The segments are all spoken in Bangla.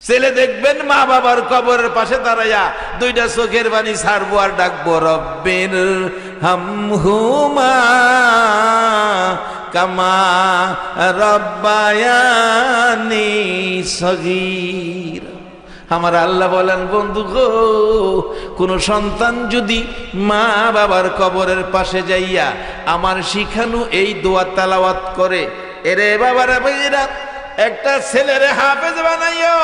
ছেলে দেখবেন মা বাবার কবরের পাশে দাঁড়াইয়া দুইটা চোখের পানি ছাড়বো আর ডাকবো রব্বির হামহুমা কামা রব্বায়ানি সগীরা। আমার আল্লাহ বলেন, বন্ধু গো, কোন সন্তান যদি মা বাবার কবরের পাশে যাইয়া আমার শিখানো এই দোয়া তেলাওয়াত করে, এরে বাবারা ভাইরা, একটা ছেলেরে হাফেজ বানাইও।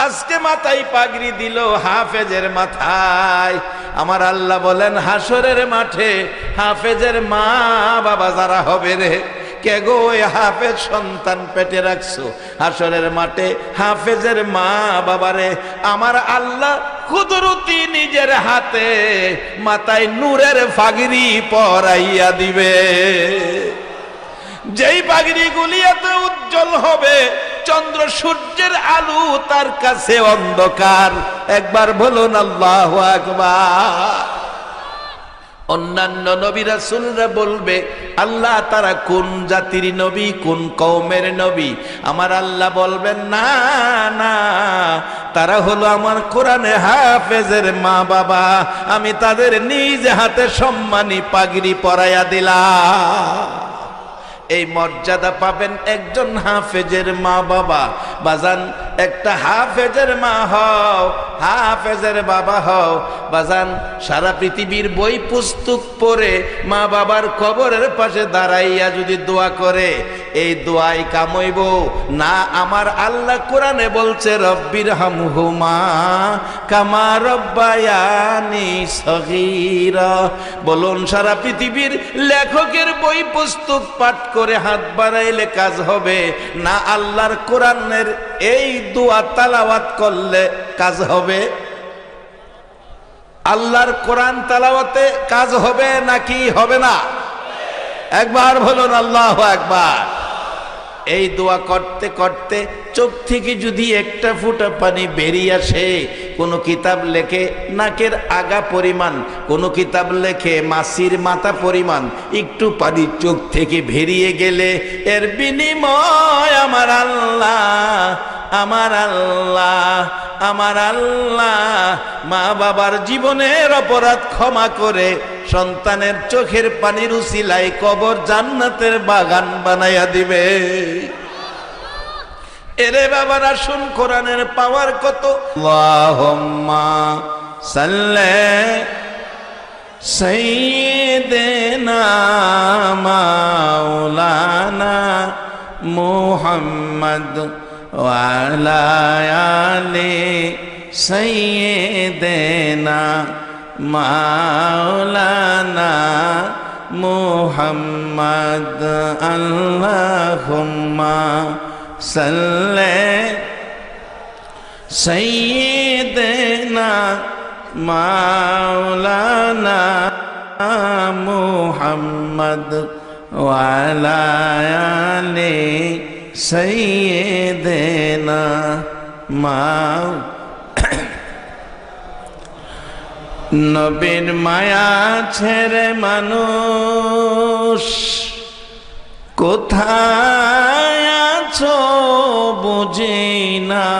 আজকে মাথায় পাগড়ি দিল হাফেজের মাথায়। আমার আল্লাহ বলেন, হাসরের মাঠে হাফেজের মা বাবা যারা হবে রে, কে গো ওই হাফেজ সন্তান পেটে রাখছো, হাসরের মাঠে হাফেজের মা বাবারে আমার আল্লাহ কুদরতি নিজের হাতে মাথায় নূরের পাগড়ি পরাইয়া দিবে। যেই পাগড়ি গুলি এত উজ্জ্বল হবে, চন্দ্র সূর্যের আলো তার কাছে অন্ধকার। একবার বলুন আল্লাহু আকবার। অন্যান্য নবী রাসূলরা বলবে, আল্লাহ তারা কোন জাতির নবী, কোন কওমের নবী? আমার আল্লাহ বলবেন, না না, তারা হলো আমার কোরআনে হাফেজের মা বাবা। আমি তাদের নিজ হাতে সম্মানী পাগড়ি পরাইয়া দিলাম। এই মর্যাদা পাবেন একজন হাফেজের মা বাবা। বাজান, একটা হাফেজের মা হও, হাফেজের বাবা হও। বাজান, সারা পৃথিবীর বই পুস্তক পড়ে মা বাবার কবরের পাশে দাঁড়াইয়া যদি দোয়া করে, এই দোয়াই কামইব না? আমার আল্লাহ কোরআনে বলছে, রব্বির হামহুমা কামা রব্বায়ানি সগীরা। বলুন, সারা পৃথিবীর লেখকের বই পুস্তক পাঠ করে হাত বাড়াইলে কাজ হবে না? আল্লাহর কোরআনের এই দোয়া তেলাওয়াত করলে কাজ হবে? আল্লাহর কোরআন তেলাওয়াতে কাজ হবে নাকি হবে না? একবার বলুন আল্লাহু আকবার। এই দোয়া করতে করতে চোখ থেকে যদি একটা ফোঁটা পানি বেরিয়ে আসে, কোনো কিতাব লেখে নাকের আগা পরিমাণ, কোনো কিতাব লেখে মাছির মাথা পরিমাণ, একটু পানি চোখ থেকে বেরিয়ে গেলে এর বিনিময় আমার আল্লাহ, আমার আল্লাহ, আমার আল্লাহ মা বাবার জীবনের অপরাধ ক্ষমা করে সন্তানের চোখের পানির উসিলায় কবর জান্নাতের বাগান বানাইয়া দিবে। এরে বাবারা, শুন কোরআনের পাওয়ার কত। আল্লাহুম্মা সাল্লি সাইয়্যিদিনা মাওলানা মুহাম্মদ ওয়া আলা আলি সাইয়্যিদিনা মাওলানা মুহাম্মদ। আল্লাহুম্মা সাল্লি সাইয়্যিদিনা মাওলানা মুহাম্মদ ওয়া আলা আলি সাইয়্যিদিনা নবীর মায়া ছেড়ে মানুষ কোথায় আছো বুঝি না,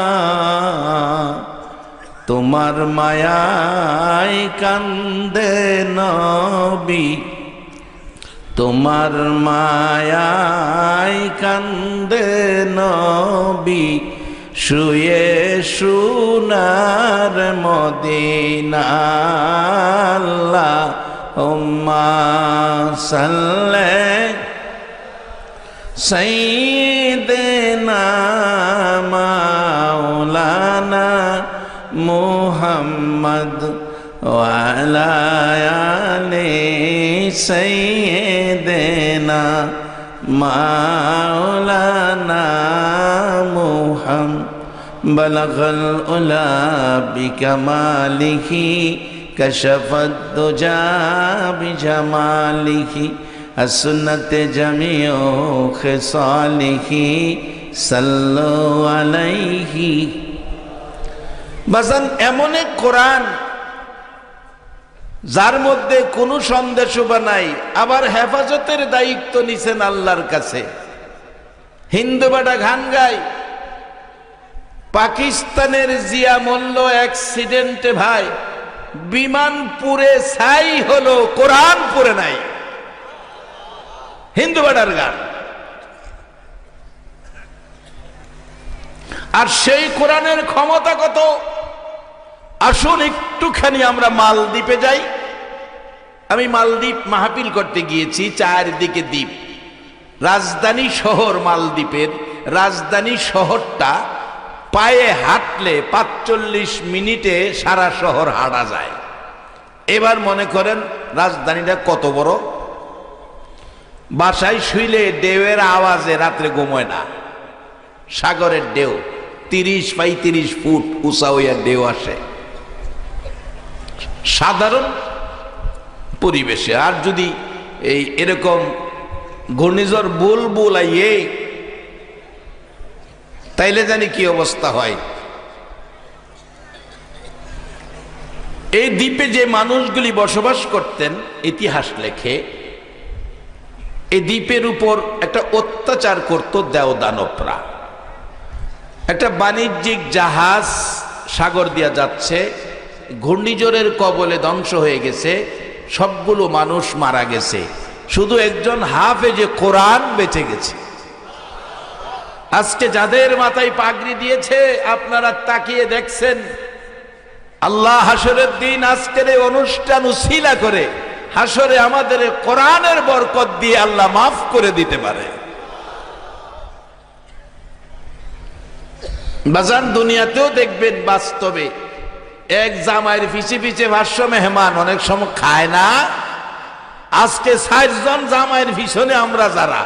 তোমার মায়ায় কান্দে নবী, তোমার মায়ায় কান্দে নবী, শুয়ে সোনার মদিনা। আল্লাহুম্মা সাল্লি সাইয়্যিদিনা মাওলানা মুহাম্মদ ওয়া আলা আলি সাইয়্যিদিনা মাওলানা মুহাম্মদ। বালাগাল উলা বিকামালিহি কাশাফাদ দুজা বিজামালিহি আসনাতে জামিউ খিসালিহি সাল্লু আলাইহি। বাজান, এমন এক কোরআন যার মধ্যে কোনো সন্দেশবা নাই, আবার হেফাজতের দায়িত্ব নিছেন আল্লাহর কাছে। হিন্দু বেটা গান গায়, পাকিস্তানের জিয়া মল্ল অ্যাক্সিডেন্টে ভাই বিমান পুড়ে ছাই হলো, কোরআন পুড়ে নাই। হিন্দু বেটার গান। আর সেই কোরআনের ক্ষমতা কত! আসুন একটুখানি আমরা মালদ্বীপে যাই। আমি মালদ্বীপ মাহফিল করতে গিয়েছি, চারদিকে দ্বীপ। রাজধানী শহর মালদ্বীপের রাজধানী শহরটা পায়ে হাঁটলে ৪৫ মিনিটে সারা শহর হাঁটা যায়। এবার মনে করেন রাজধানীটা কত বড়। বাসায় শুইলে ঢেউয়ের আওয়াজে রাত্রে ঘুমোয় না। সাগরের ঢেউ ৩০-৩৫ ফুট উঁচা হইয়া ঢেউ আসে সাধারণ পরিবেশে। আর যদি এরকম ঘূর্ণিঝড় বুলবুল আইয়ে, তাইলে জানি কি অবস্থা হয়। এই দ্বীপে যে মানুষগুলি বসবাস করতেন, ইতিহাস লেখে এই দ্বীপের উপর একটা অত্যাচার করত দেওদানবরা। একটা বাণিজ্যিক জাহাজ সাগর দিয়া যাচ্ছে, ঘূর্ণিঝড়ের কবলে ধ্বংস হয়ে গেছে, সবগুলো মানুষ মারা গেছে, শুধু একজন হাফেজে কোরআন বেঁচে গেছে। আজকে যাদের মাথায় পাগড়ি দিয়েছে আপনারা তাকিয়ে দেখছেন, আল্লাহ হাসরের দিন আজকের এই অনুষ্ঠান উসিলা করে হাসরে আমাদের কোরআনের বরকত দিয়ে আল্লাহ মাফ করে দিতে পারে। বাজান দুনিয়াতেও দেখবেন বাস্তবে এক জামাইয়ের পিছে পিছে 500 মেহমান অনেক সময় খায় না। আজকে 60 জন জামাইয়ের পিছনে আমরা যারা,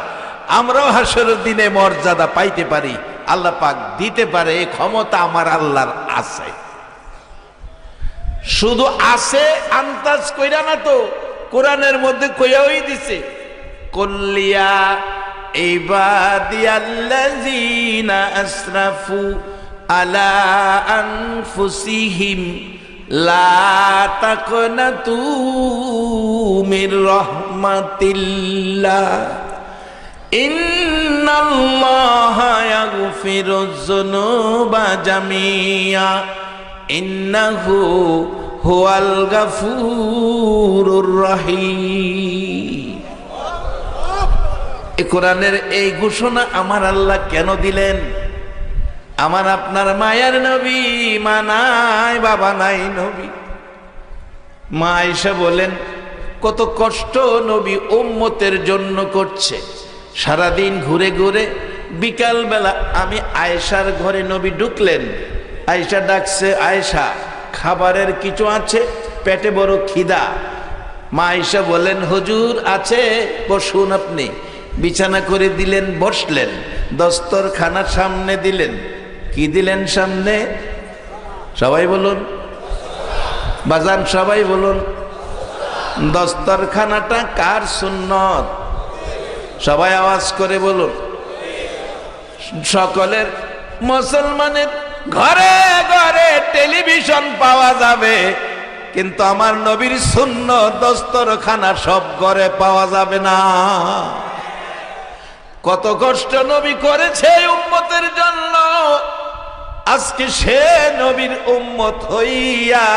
আমরাও হাসরের দিনে মর্যাদা পাইতে পারি, আল্লাহ পাক দিতে পারে। এই ক্ষমতা আমার আল্লাহর আছে। শুধু আছে আন্তাজ কইরা না তো, কোরআনের মধ্যে কইয়াই দিছে, কুল্লিয়া ইবাদিয়াল্লাযীনা আসরাফু আলা আনফুসিহিম লা তাকনাতু মির রাহমাতিল্লাহ ইন্নাল্লাহা ইয়াগফিরুয যুনুবা জামিয়া ইন্নাহু হুয়াল গাফুরুর রহিম। এই কোরআনের এই ঘোষণা আমার আল্লাহ কেন দিলেন? আমার আপনার মায়ের নবী, মা নাই বাবা নাই নবী। মা আয়েশা বলেন কত কষ্ট নবী উম্মতের জন্য করছে। সারাদিন ঘুরে ঘুরে বিকাল বেলা আমি আয়েশার ঘরে নবী ঢুকলেন। আয়েশা ডাকছে, আয়েশা খাবারের কিছু আছে, পেটে বড় খিদা। মা আয়েশা বলেন হুজুর আছে, বসুন। আপনি বিছানা করে দিলেন, বসলেন। দস্তরখানা সামনে দিলেন। কি দিলেন সামনে? সবাই বলুন বাজান, সবাই বলুন। দস্তরখানাটা কার সুন্নত? সবাই আওয়াজ করে বলুন। সকলের মুসলমানের ঘরে ঘরে টেলিভিশন পাওয়া যাবে, কিন্তু আমার নবীর সুন্নত দস্তরখানা সব ঘরে পাওয়া যাবে না। কত কষ্ট নবী করেছে উম্মতের জন্য। আজকে সে নবীর উম্মত হইয়া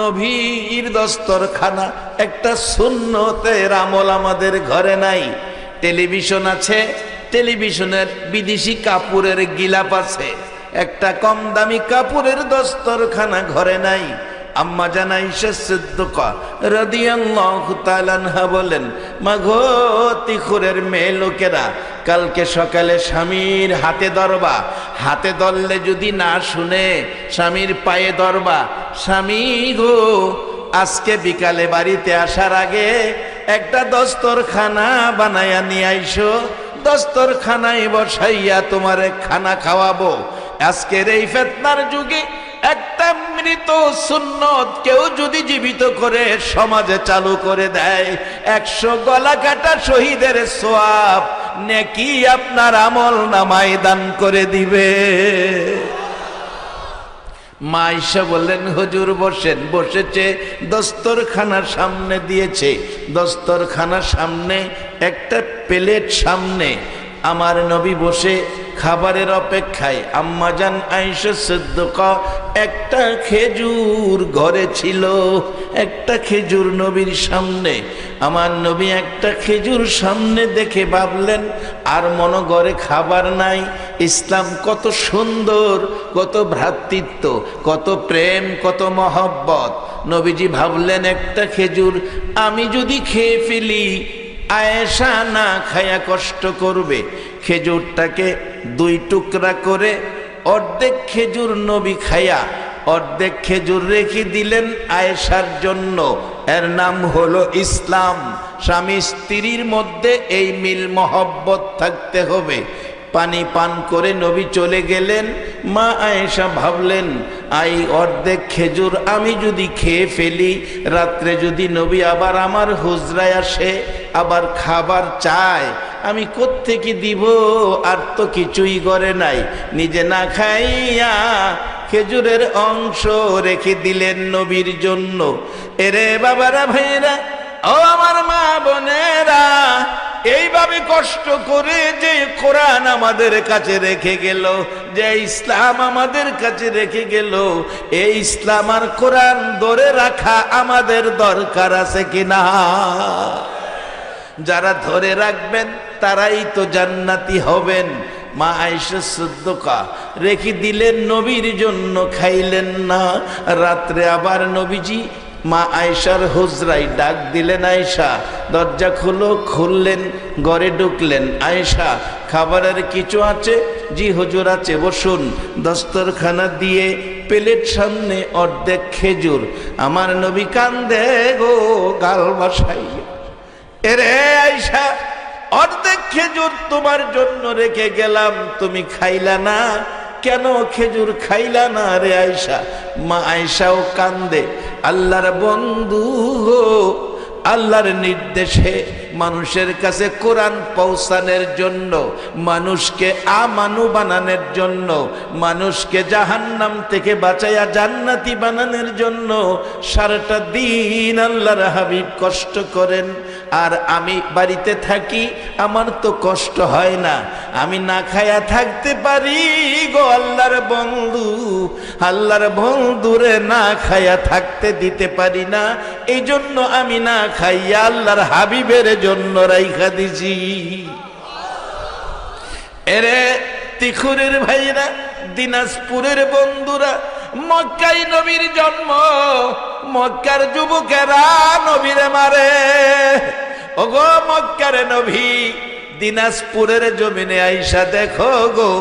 নবীর দস্তরখানা একটা সুন্নতের আমল আমাদের ঘরে নাই। টেলিভিশন আছে, টেলিভিশনের বিদেশি কাপড়ের গিলাপ আছে, একটা কম দামি কাপড়ের দস্তরখানা ঘরে নাই। আম্মা জান আয়েশা সিদ্দিকা রাদিয়াল্লাহু তাআলা আনহা বলেন, মাগো তিখুরের মেয়ে লোকেরা, কালকে সকালে স্বামীর হাতে ধরবা, হাতে ধরলে যদি না শুনে স্বামীর পায়ে ধরবা। স্বামী গো, আজকে বিকালে বাড়িতে আসার আগে একটা দস্তরখানা বানায়া নিয়ে আইসো, দস্তরখানায় বসাইয়া তোমারে খানা খাওয়াবো। আজকের এই ফিতনার যুগে একটা মৃত সুন্নত কেউ যদি জীবিত করে সমাজে চালু করে দেয়, 100 গলা কাটা শহীদের সওয়াব নেকি আপনার আমল নামায় দান করে দিবে। মা আয়েশা বললেন হুজুর বসেন। বসেছে, দস্তরখানার সামনে দিয়েছে, দস্তরখানার সামনে একটা প্লেট সামনে। আমার নবী বসে খাবারের অপেক্ষায় আম্মাজান আয়েশা সিদ্দিকা একটা খেজুর ঘরে ছিল, একটা খেজুর নবীর সামনে। আমার নবী একটা খেজুর সামনে দেখে ভাবলেন আর মনে ঘরে খাবার নাই। ইসলাম কত সুন্দর, কত ভ্রাতৃত্ব, কত প্রেম, কত মহব্বত। নবীজি ভাবলেন একটা খেজুর আমি যদি খেয়ে ফেলি আয়েশা না খায়া কষ্ট করবে। খেজুরটাকে দুই টুকরা করে অর্ধেক খেজুর নবী খায়া অর্ধেক খেজুর রেখে দিলেন আয়েশার জন্য। এর নাম হলো ইসলাম। স্বামী স্ত্রীর মধ্যে এই মিল মহব্বত থাকতে হবে। পানি পান করে নবী চলে গেলেন। মা আয়েশা ভাবলেন এই অর্ধেক খেজুর আমি যদি খেয়ে ফেলি, রাত্রে যদি নবী আবার আমার হুজরায় আসে, আবার খাবার চায়, আমি কোত্থেকে দিব? আর তো কিছুই করে নাই। নিজে না খাইয়া খেজুরের অংশ রেখে দিলেন নবীর জন্য। এরে বাবারা, ভাইরা, ও আমার মা বোনেরা, এইভাবে কষ্ট করে যে কোরআন আমাদের কাছে রেখে গেল, যে ইসলাম আমাদের কাছে রেখে গেল, এই ইসলাম আর কোরআন ধরে রাখা আমাদের দরকার আছে কিনা? যারা ধরে রাখবেন তারাই তো জান্নাতি হবেন। মা আয়েশা সিদ্দিকা রেখে দিলেন নবীর জন্য, খাইলেন না। রাত্রে আবার নবীজি মা আয়েশার হুজরায় ডাক দিলেন, আয়েশা দরজা খুলো। খুললেন, ঘরে ঢুকলেন। আয়েশা খাবারের কিছু আছে? জি হুজুর আছে, বসুন। দস্তরখানা দিয়ে প্লেট সামনে অর্ধেক খেজুর। আমার নবী কান্দে গো গাল বাসাইয়া। এরে আয়েশা, অর্ধেক খেজুর তোমার জন্য রেখে গেলাম, তুমি খাইলা না কেন? খেজুর খাইলা না রে আয়েশা? মা আয়েশাও কান্দে। আল্লাহর বন্ধু গো, আল্লাহর নির্দেশে মানুষের কাছে কোরআন পৌঁছানোর জন্য, মানুষকে আমানু বানানোর জন্য, মানুষকে জাহান্নাম থেকে বাঁচাইয়া জান্নাতি বানানোর জন্য সারাটা দিন আল্লাহর হাবিব কষ্ট করেন। আর আমি বাড়িতে থাকি, আমার তো কষ্ট হয় না, আমি না খায়া থাকতে পারি গো আল্লাহর বন্ধু। আল্লাহর বন্ধুরে না খায়া থাকতে দিতে পারি না, এই জন্য আমি না খাইয়া আল্লাহর হাবিবের জন্য রাইখা দিছি। এরে তিখুরের ভাইরা, দিনাজপুরের বন্ধুরা, মক্কায় নবীর জন্ম, মক্কার যুবকেরা নবীরে মারে। ওগো মক্কার নবী, দিনাজপুরের জমিনে আইসা দেখো গো,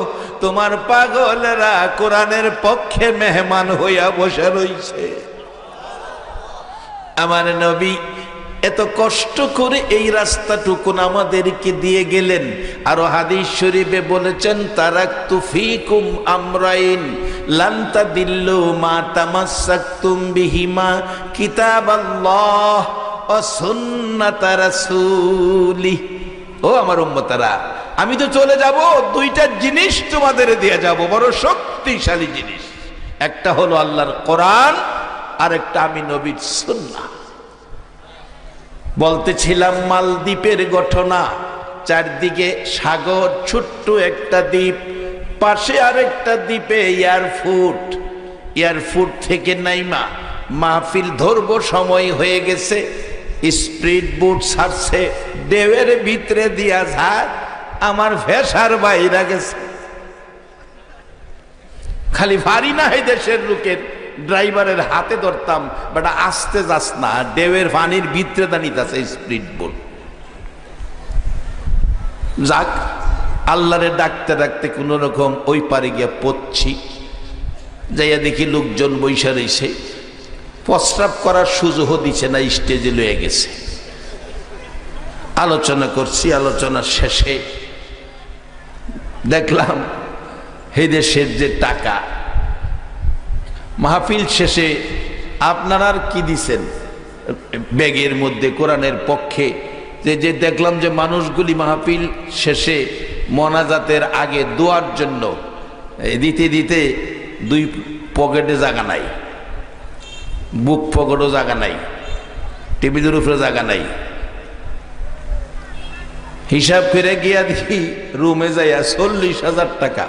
তোমার পাগলেরা কোরআনের পক্ষে মেহমান হইয়া বসে রইছে। আমার নবী এত কষ্ট করে এই রাস্তাটুকু আমাদেরকে দিয়ে গেলেন। আরো হাদিস শরীফে বলেছেন, তারাকতু ফিকুম আমরাইন লান তাদিল্লু মা তামাসসাকতুম বিহিমা কিতাবাল্লাহ ওয়া সুন্নাত রাসূলি। ও আমার উম্মতেরা, আমি তো চলে যাব, দুইটা জিনিস তোমাদের দিয়ে যাব, বড় শক্তিশালী জিনিস। একটা হলো আল্লাহর কোরআন, আর একটা আমি নবীর সুন্নাহ। বলতেছিলাম মালদ্বীপের ঘটনা। চারদিকে সাগর, ছোট্ট একটা দ্বীপ, পাশে আরেকটা দ্বীপে এয়ারফুট থেকে নাইমা মাহফিল ধরব সময় হয়ে গেছে। স্পিড বোট ছাড়ছে, ঢেউয়ের ভিতরে দিয়া ঝাড়, আমার ভেসার বাইরা গেছে। খালি ভারী না হয় দেশের লোকের, ড্রাইভারের হাতে ধরতাম, বাট আসতে যাস না, ঢেউয়ের পানির ভিতরে দাঁড়িয়েছে স্পিড বোট। যাক, আল্লাহরে ডাকতে ডাকতে কোন রকম ওই পারে গিয়া পড়ছি। যাইয়া দেখি লোকজন বৈশা রয়েছে, প্রস্রাব করার সুযোগও দিচ্ছে না, স্টেজে লয়ে গেছে। আলোচনা করছি, আলোচনার শেষে দেখলাম এই দেশের যে টাকা, মাহফিল শেষে আপনারা আর কি দিছেন ব্যাগের মধ্যে কোরআনের পক্ষে? যে দেখলাম যে মানুষগুলি মাহফিল শেষে মোনাজাতের আগে দোয়ার জন্য দিতে দিতে দুই পকেটে জায়গা নাই, বুক পকেটও জায়গা নাই, টেবিলের উপরে জায়গা নাই। হিসাব করে গিয়া দেখি রুমে যাইয়া 40,000 টাকা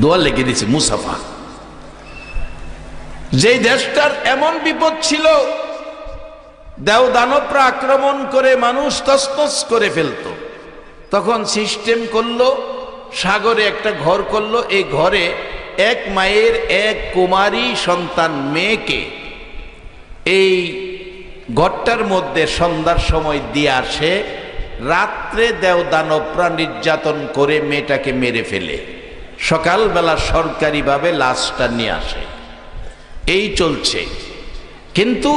দোয়া লেগে দিছে মুসাফা। যেই দেশটার এমন বিপদ ছিল, দেও দানবরা আক্রমণ করে মানুষ তছনছ করে ফেলতো, তখন সিস্টেম করলো, সাগরে একটা ঘর করলো। এই ঘরে এক মায়ের এক কুমারী সন্তান মেয়েকে এই ঘরটার মধ্যে সন্ধ্যার সময় দিয়ে আসে। রাত্রে দেও দানবরা নির্যাতন করে মেয়েটাকে মেরে ফেলে, সকালবেলা সরকারিভাবে লাশটা নিয়ে আসে। এই চলছে। কিন্তু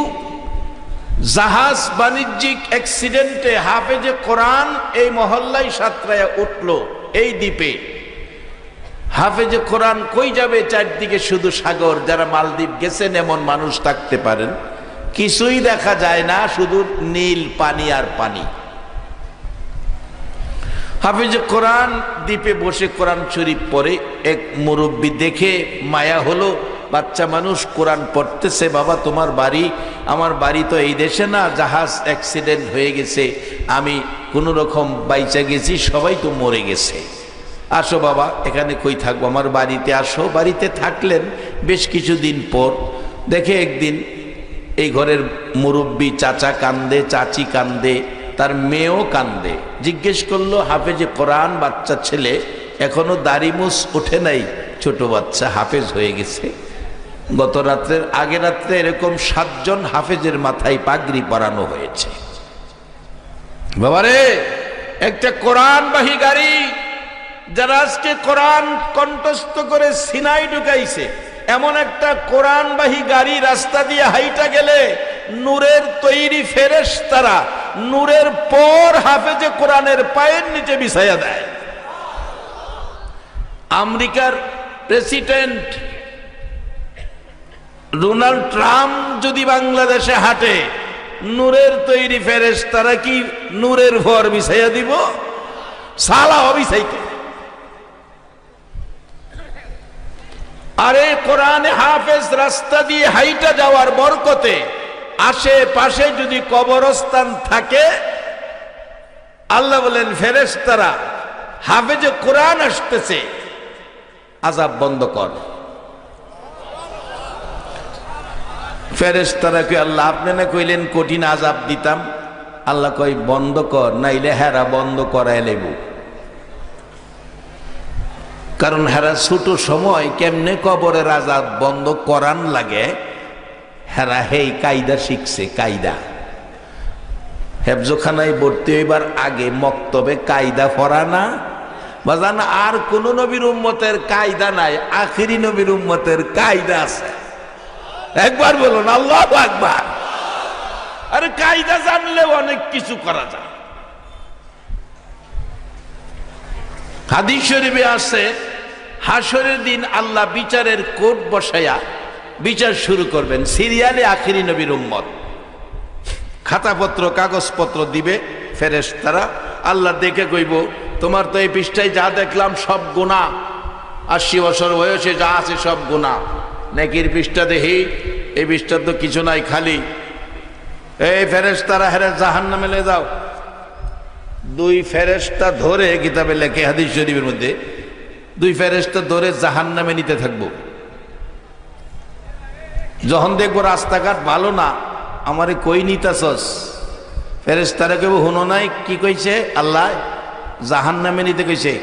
জাহাজ বাণিজ্যিক অ্যাক্সিডেন্টে হাফেজে কোরআন এই মহল্লায় সাতরায়া উঠল। এই দ্বীপে হাফেজে কোরআন কই যাবে? চারদিকে শুধু সাগর। যারা মালদ্বীপ গেছেন এমন মানুষ থাকতে পারেন, কিছুই দেখা যায় না, শুধু নীল পানি আর পানি। হাফেজে কোরআন দ্বীপে বসে কোরআন শরীফ পড়ে। এক মুরব্বী দেখে মায়া হলো, বাচ্চা মানুষ কোরআন পড়তেছে। বাবা তোমার বাড়ি? আমার বাড়ি তো এই দেশে না, জাহাজ অ্যাক্সিডেন্ট হয়ে গেছে, আমি কোনো রকম বাইচা গেছি, সবাই তো মরে গেছে। আসো বাবা, এখানে কই থাকবো, আমার বাড়িতে আসো। বাড়িতে থাকলেন। বেশ কিছুদিন পর দেখে একদিন এই ঘরের মুরব্বী চাচা কান্দে, চাচি কান্দে, তার মেয়েও কান্দে। জিজ্ঞেস করলো, হাফেজে কোরআন বাচ্চা ছেলে, এখনো দাড়ি মুছ ওঠে নাই, ছোট বাচ্চা হাফেজ হয়ে গেছে। গত রাত্রের আগে রাত্রে এরকম 7 জন হাফেজের মাথায় পাগড়ি পরানো হয়েছে। বাবারে, একটা কোরআনবাহী গাড়ি, যারা আজকে কোরআন কণ্ঠস্থ করে সিনাই ঢুকাইছে, এমন একটা কোরআনবাহী গাড়ি রাস্তা দিয়ে হাইটা গেলে নূরের তৈরি ফেরেশতারা নূরের পর হাফেজে কোরআনের পায়ের নিচে বিছাইয়া দেয়। আমেরিকার প্রেসিডেন্ট ডোনাল্ড ট্রাম্প যদি বাংলাদেশে হাঁটে, নূরের তৈরি ফেরেশতারা কি নূরের ভর বিছাইয়া দিব? সালা অবিছাইতে। আরে কোরআনে হাফেজ রাস্তা দিয়ে হাইটা যাওয়ার বরকতে আশেপাশে যদি কবরস্থান থাকে, আল্লাহ বলেন ফেরেশতারা হাফেজে কোরআন আসতেছে, আযাব বন্ধ কর। ফেরেশতারা কই, আল্লাহ আপনি না কইলেন কঠিন আযাব দিতাম? আল্লাহ কই বন্ধ কর, নাইলে হেরা বন্ধ করায় লেব। কারণ হেরা ছোট সময় কেমনে কবরের আযাব বন্ধ করান লাগে, হেরা হেই কায়দা শিখছে। কায়দা হেফজখানায় ভর্তি হইবার আগে মক্তবে কায়দা পড়া না বাজান। আর কোন নবীর উম্মতের কায়দা নাই, আখিরি নবীর উম্মতের কায়দা আছে। একবার বলুন আল্লাহু আকবার। আরে কায়দা জানলে অনেক কিছু করা যায়। হাদিস শরীফে আছে, হাসরের দিন আল্লাহ বিচারের কোর্ট বসায়া বিচার শুরু করবেন। সিরিয়ালে আখিরি নবীর উম্মত খাতাপত্র কাগজপত্র দিবে ফেরেশতারা। আল্লাহ দেখে কইব, তোমার তো এই পৃষ্ঠায় যা দেখলাম সব গুনাহ, 80 বছর বয়সে যা আছে সব গুনাহ। নেকির পৃষ্ঠা দেখি, এই পৃষ্ঠার তো কিছু নাই, খালি। এই ফেরেশতারা হেরে জাহান্নামে নিয়ে যাও। 2 ফেরেশতা ধরে কিতাবে লেখে, হাদিস শরীফের মধ্যে 2 ফেরেশতা ধরে জাহান্নামে নিতে থাকবো। যখন দেখবো রাস্তাঘাট ভালো না, আমারে কই নিতাছস? ফেরেশতারা কেউ হুনো নাই কি কইছে? আল্লাহ জাহান্নামে নিতে কইছে।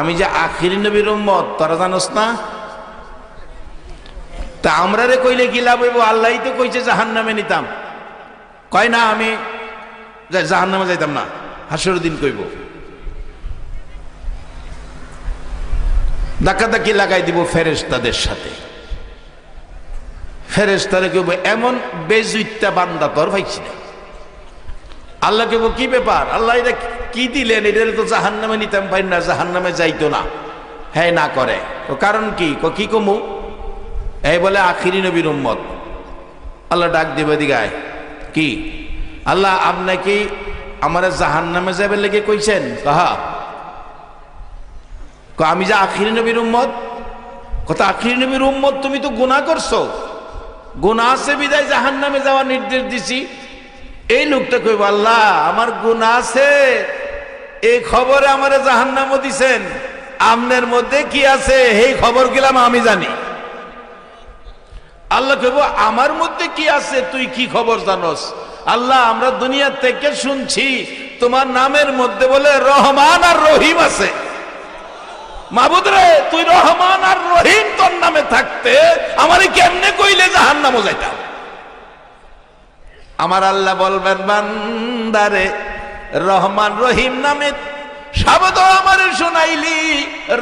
আমি যে আখিরি নবীর উম্মত, তোরা জানোস না? তা আমরা রে কইলে কি লাভ হইব? আল্লাহই তো কইছে জাহান্নামে নিতাম। কয় না আমি জাহান্নামে যাইতাম না, হাসরের দিন কইব। ধাক্কাধাক্কি লাগাই দিব ফেরেশতাদের সাথে। ফেরেশতারা কেউ এমন বেজুইত্যা বান্দা তোর পাইছি না। আল্লাহ কেউ কি ব্যাপার? আল্লাহ এটা কি দিলেন? এটা তো জাহান্নামে নিতাম, পাই না, জাহান্নামে যাইতো না। হ্যাঁ না করে, কারণ কি? কি কমু? এই বলে আখিরি নবীর উম্মত। আল্লাহ ডাক দিবে দিগায়, কি আল্লাহ আপনি কি আমার জাহান্নামে যাবে লেগে কইছেন? কাহা আমি যে আখিরি নবীর উম্মত। কথা আখিরি নবীর উম্মত, তুমি তো গুনাহ করছো, গুনাহ আছে বিদায় জাহান্নামে যাওয়ার নির্দেশ দিছি। এই লোকটা কইব, আল্লাহ আমার গুনাহ আছে, এই খবরে আমারে জাহান্নামও দিছেন, আমনের মধ্যে কি আছে এই খবর গেলাম আমি জানি। আল্লাহ কইব, আমার মধ্যে কি আছে তুই কি খবর জানোস? আল্লাহ আমরা দুনিয়া থেকে শুনছি তোমার নামের মধ্যে বলে রহমান আর রহিম আছে। মাবুদ রে, তুই রহমান আর রহিম তোর নামে থাকতে আমারে কেমনে কইলে জাহান্নামও যাইতাম? আমার আল্লাহ বলবেন, বান্দারে রহমান রহিম নামের শব্দ আমারে শোনাইলি,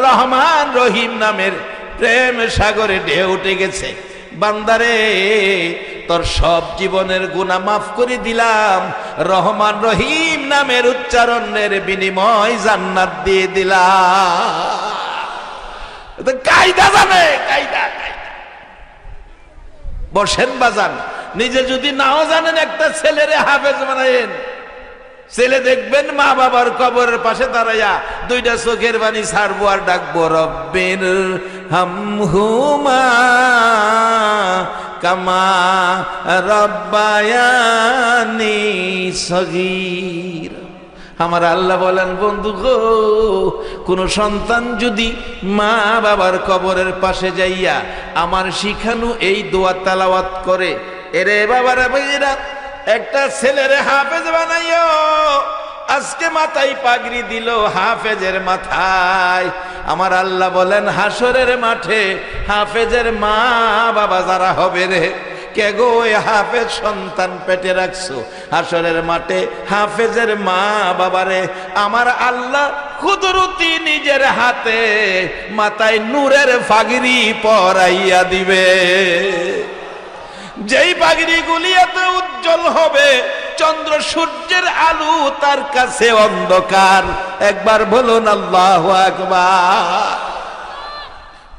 রহমান রহিম নামের প্রেম সাগরে ঢেউ উঠে গেছে। বান্দারে তোর সব জীবনের গুনাহ মাফ করে দিলাম, রহমান রহিম নামের উচ্চারণের বিনিময় জান্নাত দিয়ে দিলাম। কায়দা জানে, কায়দা। বসেন বাজান, নিজে যদি নাও জানেন একটা ছেলেরে হাফেজ বানায়েন। ছেলে দেখবেন মা বাবার কবরের পাশে দাঁড়াইয়া দুইটা চোখের পানি ছাড়বো আর ডাকবো, রব্বির হামহুমা কামা রব্বায়ানি সগীর। আমার আল্লাহ বলেন, বন্ধু গো, কোন সন্তান যদি মা বাবার কবরের পাশে যাইয়া আমার শিখানো এই দোয়া তেলাওয়াত করে, এরে বাবারা ভাইরা একটা ছেলেরে হাফেজ বানাইও। আজকে মাথায় পাগড়ি দিল হাফেজের মাথায়। আমার আল্লাহ বলেন, হাসরের মাঠে হাফেজের মা বাবা যারা হবে রে, কে গো ওই হাফেজ সন্তান পেটে রাখছো, হাসরের মাঠে হাফেজের মা বাবারে আমার আল্লাহ কুদরতি নিজের হাতে মাথায় নূরের পাগড়ি পরাইয়া দিবে। যেই পাগড়ি গুলি এত উজ্জ্বল হবে, চন্দ্র সূর্যের আলো তার কাছে অন্ধকার। একবার বলুন আল্লাহু আকবার।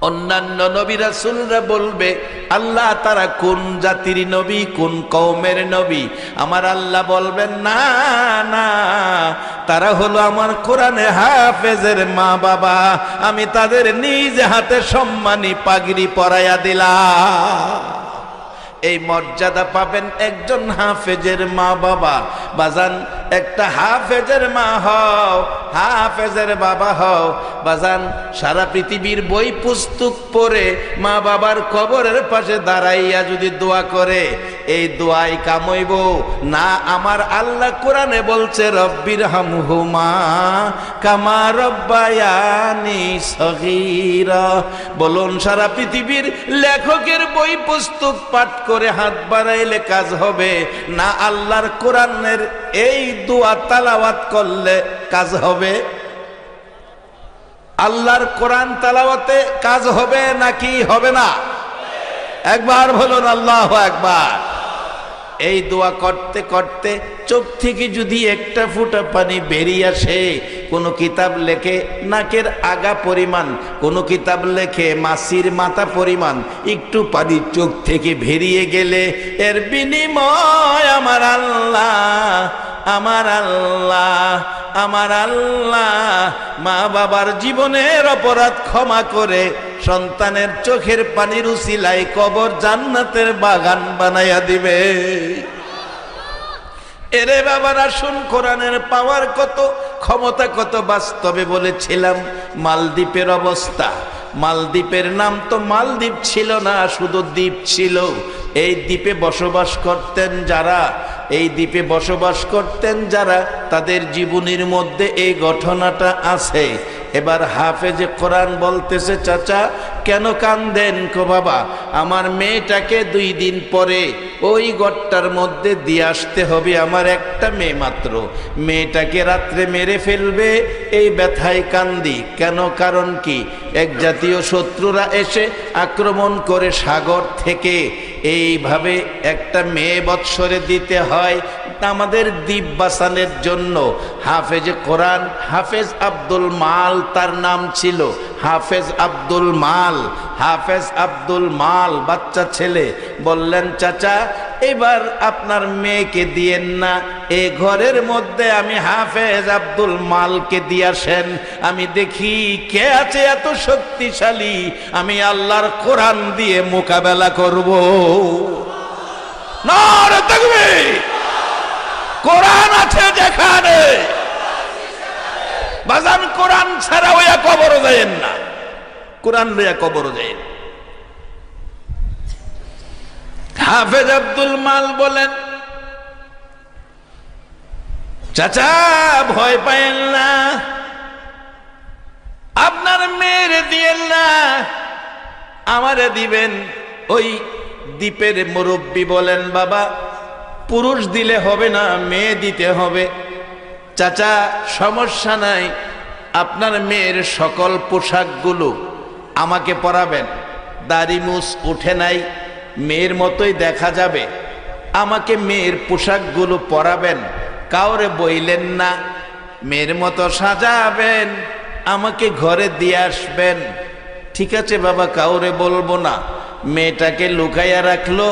অন্যান্য নবী রাসূলরা বলবে, আল্লাহ তারা কোন জাতির নবী, কোন কওমের নবী? আমার আল্লাহ বলবেন, না না, তারা হলো আমার কোরআনে হাফেজের মা বাবা। আমি তাদের নিজ হাতে সম্মানী পাগড়ি পরাইয়া দিলাম। এই মর্যাদা পাবেন একজন হাফেজের মা বাবা। বাজান, একটা হাফেজের মা হও, হাফেজের বাবা হও। বাজান, সারা পৃথিবীর বই পুস্তক পড়ে মা বাবার কবরের পাশে দাঁড়াইয়া যদি দোয়া করে, এই দোয়াই কামইব না? আমার আল্লাহ কোরআনে বলছে, রব্বির হামহুমা কামা রব্বায়ানি সগীরা। বলুন, সারা পৃথিবীর লেখকের বই পুস্তক পাঠ করে হাত বাড়াইলে কাজ হবে না আল্লাহর কোরআনের এই দোয়া তেলাওয়াত করলে কাজ হবে? আল্লাহর কোরআন তেলাওয়াতে কাজ হবে নাকি হবে না? একবার বলুন আল্লাহু আকবার। এই দোয়া করতে করতে চোখ থেকে যদি একটা ফোঁটা পানি বেরিয়ে আসে, কোন কিতাব লেখে নাকের আগা পরিমাণ, কোন কিতাব লেখে মাছির মাথা পরিমাণ একটু পানি চোখ থেকে বেরিয়ে গেলে, এর বিনিময় আমার আল্লাহ, আমার আল্লাহ, আমার আল্লাহ মা বাবার জীবনের অপরাধ ক্ষমা করে সন্তানের চোখের পানির উসিলায় কবর জান্নাতের বাগান বানাইয়া দিবে। এরে বাবারা, শুন কোরআনের পাওয়ার কত, ক্ষমতা কত। বাস্তবে বলেছিলাম মালদ্বীপের অবস্থা। মালদ্বীপের নাম তো মালদ্বীপ ছিল না, শুধু দ্বীপ ছিল। এই দ্বীপে বসবাস করতেন যারা, এই দ্বীপে বসবাস করতেন যারা, তাদের জীবনীর মধ্যে এই ঘটনাটা আছে। এবার হাফেজে কোরআন বলতেছে, চাচা কেন কান্দেন? কো বাবা, আমার মেয়েটাকে 2 দিন পরে ওই ঘরটার মধ্যে দিয়ে আসতে হবে, আমার একটা মেয়ে মাত্র, মেয়েটাকে রাত্রে মেরে ফেলবে, এই ব্যথায় কান্দি। কেন? কারণ কি? এক জাতীয় শত্রুরা এসে আক্রমণ করে সাগর থেকে এইভাবে একটা মেয়ে বৎসরে দিতে হয় আমাদের দ্বীপ বাঁচানোর জন্য। হাফেজে কোরআন হাফেজ আব্দুল মাল তার নাম ছিল, হাফেজ আব্দুল মাল। হাফেজ আব্দুল মাল বাচ্চা ছেলে বললেন, চাচা এবার আপনার মেয়েকে দিয়েন না, এই ঘরের মধ্যে আমি হাফেজ আব্দুল মালকে দিয়ে আসেন, আমি দেখি কে আছে এত শক্তিশালী, আমি আল্লাহর কোরআন দিয়ে মোকাবেলা করব। নারে তাকবীর! কোরআন আছে যেখানে বাজান, কোরআন ছাড়া ওয়া কবর যায়েন না, কোরআন লইয়া কবর যায়েন। হাফেজ আব্দুল মাল বলেন, চাচা ভয় পায়েন না, আপনার মেয়ের দিয়েন না, আমারে দিবেন। ওই দ্বীপের মুরব্বী বলেন, বাবা পুরুষ দিলে হবে না, মেয়ে দিতে হবে। চাচা সমস্যা নাই, আপনার মেয়ের সকল পোশাকগুলো আমাকে পরাবেন, দাড়ি মুছ উঠে নাই, মেয়ের মতোই দেখা যাবে, আমাকে মেয়ের পোশাকগুলো পরাবেন, কাউরে বইলেন না, মেয়ের মতো সাজাবেন, আমাকে ঘরে দিয়ে আসবেন। ঠিক আছে বাবা, কাউরে বলবো না। মেয়েটাকে লুকাইয়া রাখলো।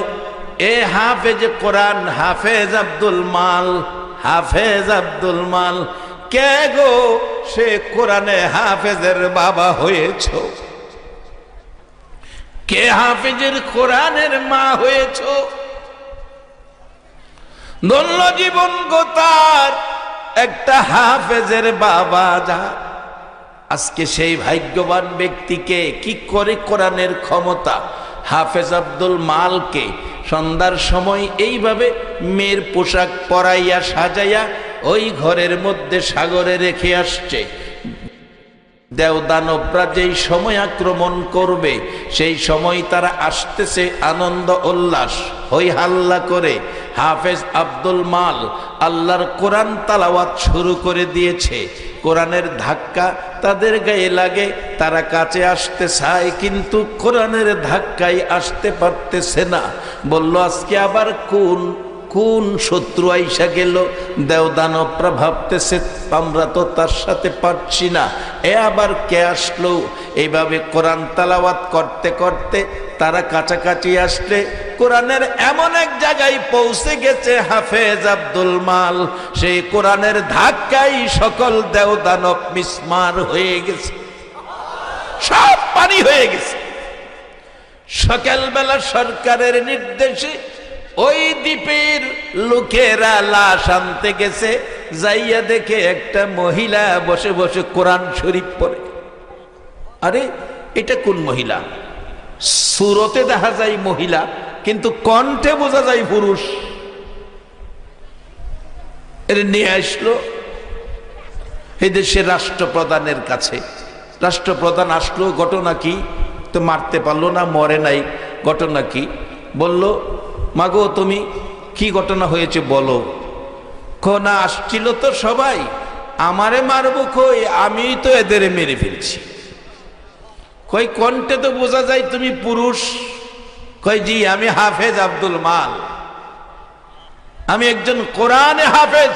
এ হাফেজ কোরআন হাফেজ আব্দুল মাল, হাফেজ আব্দুল মাল, কে গো সে কোরআনে হাফেজের বাবা হয়েছ? কে হাফেজের কোরআনের মা হয়েছ? ধন্য জীবন গোতার একটা হাফেজের বাবা যা। আজকে সেই ভাগ্যবান ব্যক্তিকে কি করে কোরআনের ক্ষমতা হাফেজ আব্দুল মালকে সন্ধ্যার সময় এইভাবে মেয়ের পোশাক পরাইয়া সাজাইয়া ওই ঘরের মধ্যে সাগরে রেখে আসছে। দেওদানবরা যেই সময় আক্রমণ করবে সেই সময় তারা আসতেছে আনন্দ উল্লাস হই হাল্লা করে। হাফেজ আব্দুল মাল আল্লাহর কোরআন তালাওয়াত শুরু করে দিয়েছে। কোরআনের ধাক্কা তাদের গায়ে লাগে, তারা কাছে আসতে চায় কিন্তু কোরআনের ধাক্কায় আসতে পারতেছে না। বলল আজকে আবার কোন শত্রু আইসা গেল। দেওদানবরা ভাবতেছে আমরা তো তার সাথে পারছি না, এ আবার কে আসলো। এইভাবে কোরআন তালাওয়াত করতে করতে তারা কাছাকাছি আসলে কোরআনের এমন এক জায়গায় পৌঁছে গেছে হাফেজ আব্দুল মাল, সেই কোরআনের ধাক্কায় সকল দেওদানব মিসমার হয়ে গেছে, সব পানি হয়ে গেছে। সকালবেলা সরকারের নির্দেশে ওই দ্বীপের লোকেরা লাশ আনতে গেছে, যাইয়া দেখে একটা মহিলা বসে বসে কোরআন শরীফ পড়ে। আরে এটা কোন মহিলা? সুরতে দেখা যায় মহিলা, কিন্তু কণ্ঠে বোঝা যায় পুরুষ। এর নিয়ে আসলো এই দেশের রাষ্ট্রপ্রধানের কাছে। রাষ্ট্রপ্রধান আসলো, ঘটনা কি? তো মারতে পারলো না, মরে নাই, ঘটনা কি? বলল মাগো তুমি কি ঘটনা হয়েছে বলো। না আসছিল তো সবাই, আমারে মারবো কই, আমি তো এদের মেরে ফেলছি। কই কণ্ঠে তো বোঝা যায় তুমি পুরুষ। কই জি আমি হাফেজ আব্দুল মাল, আমি একজন কোরআনে হাফেজ,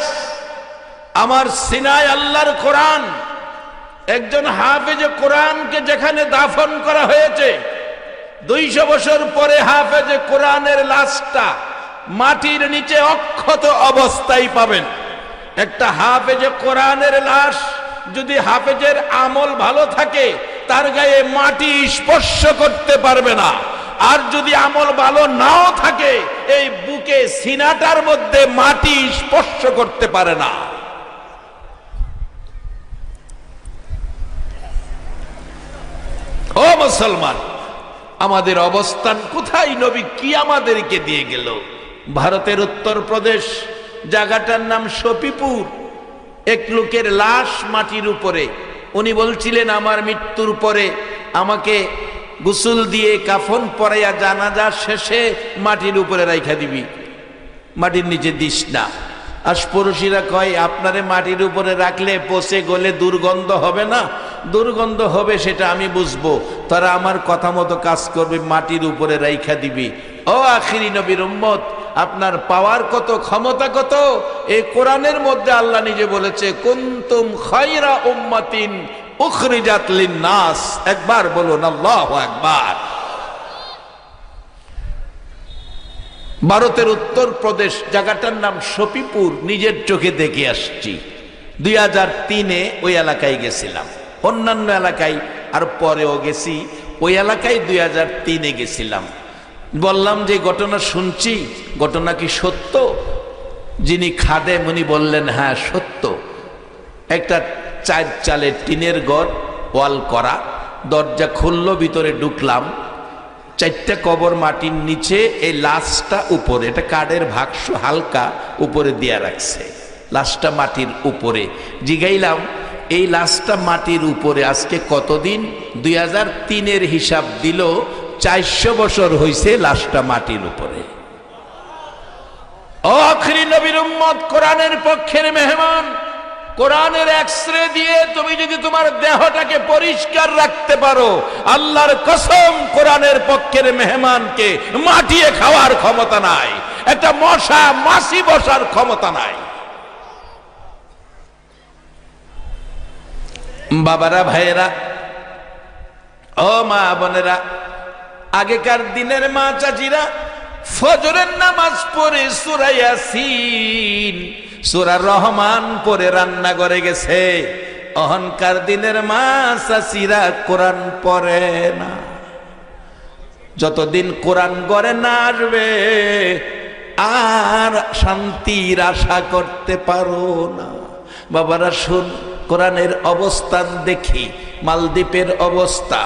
আমার সিনায় আল্লাহর কোরআন। একজন হাফেজে কোরআনকে যেখানে দাফন করা হয়েছে 200 বছর পরে হাফেজে কোরআনের লাশটা মাটির নিচে অক্ষত অবস্থায় পাবেন। একটা হাফেজে কোরআনের লাশ যদি হাফেজের আমল ভালো থাকে তার গায়ে মাটি স্পর্শ করতে পারবে না, আর যদি আমল ভালো নাও থাকে এই বুকে সিনাটার মধ্যে মাটি স্পর্শ করতে পারে না। ও মুসলমান, আমাদের অবস্থান কোথায়? নবী কি আমাদেরকে দিয়ে গেল? ভারতের উত্তরপ্রদেশ, জায়গাটার নাম শফিপুর। এক লোকের লাশ মাটির উপরে, উনি বলছিলেন আমার মৃত্যুর পরে আমাকে গোসল দিয়ে কাফন পরাইয়া জানাজা শেষে মাটির উপরে রাইখা দিবি, মাটির নিচে দিস না। আশপড়শিরা কয় আপনারে মাটির উপরে রাখলে পচে গলে দুর্গন্ধ হবে না? দুর্গন্ধ হবে সেটা আমি বুঝবো, তারা আমার কথা মতো কাজ করবে, মাটির উপরে রাইখা দিবি। ও আখিরি নবীর উম্মত, আপনার পাওয়ার কত, ক্ষমতা কত! এই কোরআনের মধ্যে আল্লাহ নিজে বলেছে কুনতুম খায়রা উম্মাতিন উখরিজাত লিন-নাস। একবার বলুন আল্লাহু আকবার। ভারতের উত্তরপ্রদেশ, জায়গাটার নাম শফিপুর, নিজের চোখে দেখে আসছি। 2003-এ ওই এলাকায় গেছিলাম, অন্যান্য এলাকায় আর পরেও গেছি, ওই এলাকায় 2003-এ গেছিলাম। বললাম যে ঘটনা শুনছি, ঘটনা কি সত্য? যিনি খাদেম উনি বললেন হ্যাঁ সত্য, একটা 4 চালের টিনের ঘর, ওয়াল করা, দরজা খুললো, ভিতরে ঢুকলাম, 4টা কবর মাটির নিচে, এই লাশটা উপরে, এটা কাঠের বাক্স হালকা উপরে দিয়া রাখছে, লাশটা মাটির উপরে। জিগাইলাম এই লাশটা মাটির উপরে আজকে কতদিন? 2003-এর হিসাব দিল 400 বছর হইছে লাশটা মাটির উপরে। আখরি নবীর উম্মত, কোরআনের পক্ষের মেহমান, কোরআনের এক্সরে দিয়ে তুমি যদি তোমার দেহটাকে পরিষ্কার রাখতে পারো, আল্লাহর কসম কোরআনের পক্ষের মেহমানকে মাটিয়ে খাওয়ার ক্ষমতা নাই, একটা মশা মাছি বসার ক্ষমতা নাই। বাবারা, ভাইয়েরা, ও মা বোনেরা, আগেকার দিনের মা চাচিরা ফজরের নামাজ পড়ে সূরা ইয়াসিন, সূরা রহমান পড়ে রান্না করে গেছে। অহংকার দিনের মা চাচিরা কোরআন পড়ে না। যতদিন কোরআন ঘরে না আসবে আর শান্তির আশা করতে পারো না। বাবারা শুন, কোরআনের অবস্থান দেখি, মালদ্বীপের অবস্থা,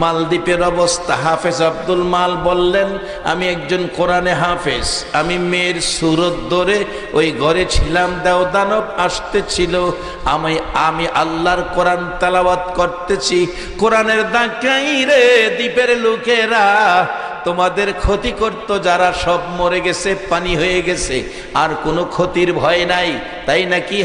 মালদ্বীপের অবস্থা। হাফেজ আব্দুল মাল বললেন, আমি একজন কোরআনে হাফেজ, আমি মেয়ের সুরত ধরে ওই ঘরে ছিলাম, দেওদানব আসতেছিল, আমি আল্লাহর কোরআন তেলাওয়াত করতেছি, কোরআনের ডাকাই রে দ্বীপের লোকেরা, তোমাদের ক্ষতি করত যারা সব মরে গেছে, পানি হয়ে গেছে, আর কোনো ক্ষতির ভয় নাই, তাই নাকি?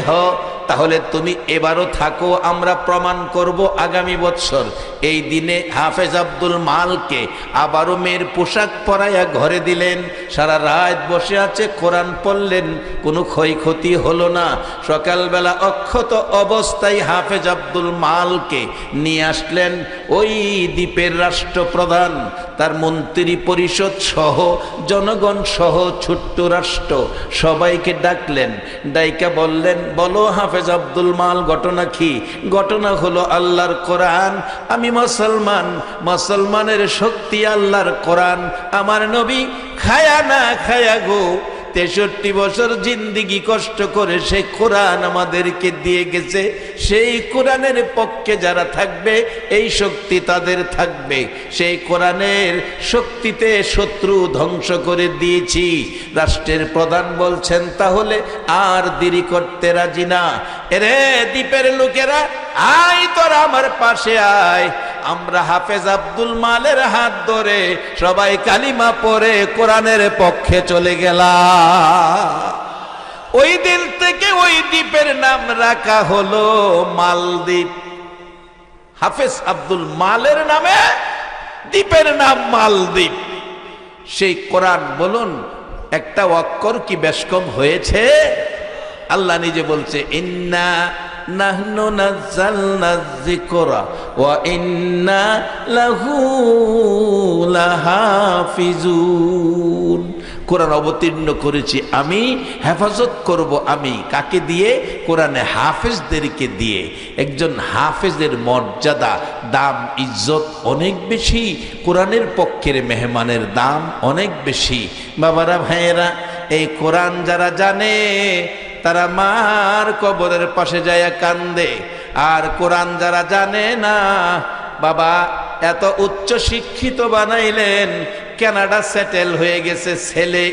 তাহলে তুমি এবারও থাকো, আমরা প্রমাণ করব আগামী বছর। এই দিনে হাফেজ আব্দুল মালকে আবারও মেয়ের পোশাক পরাইয়া ঘরে দিলেন, সারা রাত বসে আছে, কোরআন পড়লেন, কোনো ক্ষয়ক্ষতি হলো না। সকালবেলা অক্ষত অবস্থায় হাফেজ আব্দুল মালকে নিয়ে আসলেন ওই দ্বীপের রাষ্ট্রপ্রধান, তার মন্ত্রী পরিষদ সহ, জনগণ সহ, ছোট্ট রাষ্ট্র, সবাইকে ডাকলেন, ডাইকা বললেন, বলো হাফেজ আব্দুল মাল ঘটনা কি? ঘটনা হলো আল্লাহর কোরআন, আমি মুসলমান, মুসলমানের শক্তি আল্লাহর কোরআন, আমার নবী খায়া না খায়া গো 63 বছর জিন্দিগি কষ্ট করে সেই কোরআন আমাদেরকে দিয়ে গেছে। সেই কোরআনের পক্ষে যারা থাকবে এই শক্তি তাদের থাকবে, সেই কোরআনের শক্তিতে শত্রু ধ্বংস করে দিয়েছি। রাষ্ট্রের প্রধান বলছেন, তাহলে আর দেরি করতে রাজি না। এরে দ্বীপের লোকেরা, আয় তোরা আমার পাশে আয়, আমরা হাফেজ আব্দুল মালের হাত ধরে সবাই কালিমা পড়ে কোরআনের পক্ষে চলে গেলাম। ওই দিন থেকে ওই দ্বীপের নাম রাখা হলো মালদ্বীপ। হাফেজ আব্দুল মালের নামে দ্বীপের নাম মালদ্বীপ। সেই কোরআন বলুন, একটা অক্ষর কি বেশ কম হয়েছে? আল্লাহ নিজে বলছে, ইন্না নাহনু নাযালনা যিকরা ওয়া ইন্না লাহু লাহাফিজুন। কোরআন অবতীর্ণ করেছি আমি, হেফাজত করব আমি। কাকে দিয়ে? কোরআনে হাফেজদেরকে দিয়ে। একজন হাফেজের মর্যাদা, দাম, ইজ্জত অনেক বেশি, কোরআনের পক্ষের মেহমানের দাম অনেক বেশি। বাবারা, ভাইয়েরা, এই কোরআন যারা জানে তারা মার কবরের পাশে যায় কান্দে, আর কোরআন যারা জানে না, বাবা এত উচ্চ শিক্ষিত বানাইলেন, কানাডা সেটেল হয়ে গেছে ছেলে,